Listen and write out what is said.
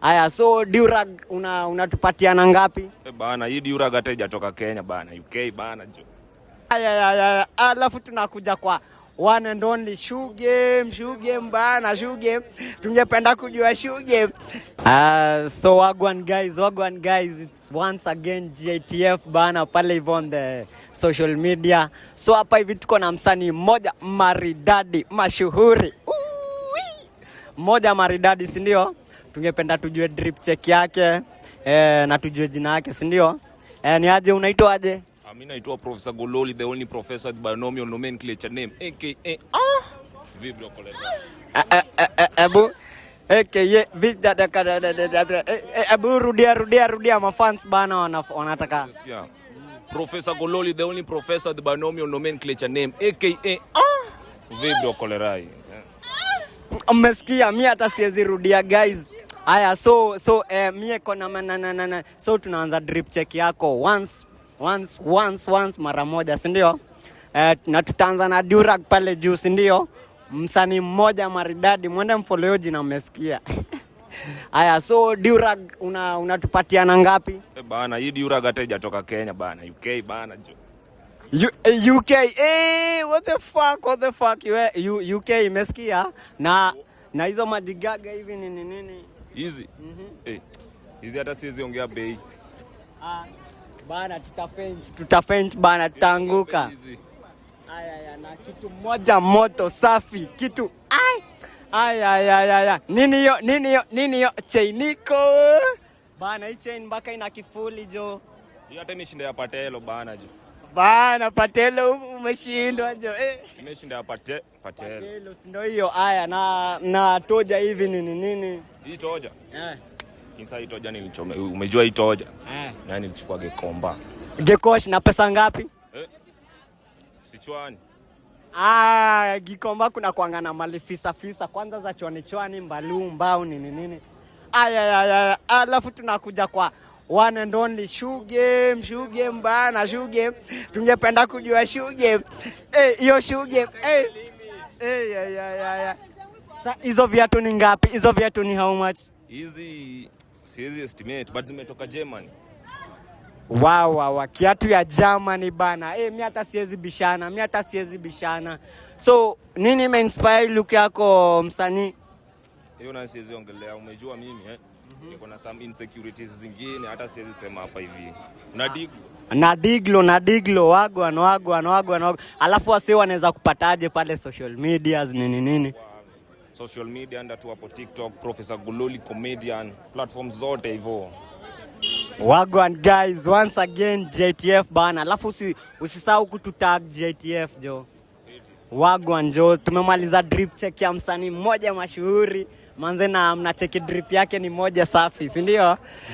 Aya, so Durag unatupatiana ngapi? Bana, hii Durag hata haijatoka Kenya bana, UK bana jo. Aya, alafu tunakuja kwa one and only Shoe Game bana, Shoe Game. Tungependa kujua Shoe Game. So wagwan guys, it's once again JTF bana pale hivyo on the social media. So hapa hivi tuko na msanii mmoja maridadi, mashuhuri. Mmoja maridadi, si ndio? Tungependa tujue drip check yake na tujue jina yake, si ndio? Ni aje, unaitwa aje? Mimi naitwa Professor Gololi, the only professor with binomial nomenclature name aka Vibrio Collector. Abu aka Abu rudia mafans bana wanataka. Professor Gololi, the only professor with binomial nomenclature name aka Vibrio Collector. Umesikia, mimi hata siwezi rudia guys. Aya, so mimi kona so tunaanza drip check yako once mara moja, si ndio? Na tutaanza na Durag pale juu, si ndio? Msanii mmoja maridadi, mwende mfollow jina, umesikia? Aya, so Durag unatupatiana ngapi? Bana, hii Durag hata haijatoka Kenya bana, UK bana jo. UK, what the fuck UK imesikia na hizo madigaga hivi nini hizi hizi hata siwezi ongea bei bana, tutafench bana, tutaanguka. Aya, na kitu moja moto safi, kitu aya nini hiyo chainiko bana, hii chain mpaka ina kifuli jo. Hii hata imeshinda ya Patelo bana jo. Bana, Patelo umeshindwa jo. Imeshinda ya Patelo. Ndio hiyo. Aya, na toja hivi nini? Hii toja? Inside toja nilichome. Umejua hii toja? Yaani nilichukua Gekomba. Gekosh na pesa ngapi? Sichwani. Gikomba kuna kuanga na malifisa kwanza za chwani mbalu mbao nini. Aya, alafu tunakuja kwa one and only Shoe Game bana, Shoe Game. Tungependa kujua Shoe Game. Hiyo Shoe Game. Sasa hizo viatu ni ngapi? Hizo viatu ni how much? Hizi siwezi estimate but zimetoka Germany. Wow, kiatu ya Germany bana. Mimi hata siwezi bishana. So nini imeinspire look yako msanii? Hiyo na siwezi ongelea, umejua mimi niko na some insecurities zingine hata siwezi sema hapa hivi. Na diglo wagwan. Alafu wase wanaweza kupataje pale social medias nini? Social media ndio tu hapo TikTok, Professor Gololi comedian, platforms zote hivyo. Wagwan guys, once again JTF bana. Alafu usisahau kututag JTF jo. Wagwan jo, tumemaliza drip check ya msanii mmoja mashuhuri. Manze na mnacheki drip yake ni moja safi, si ndio?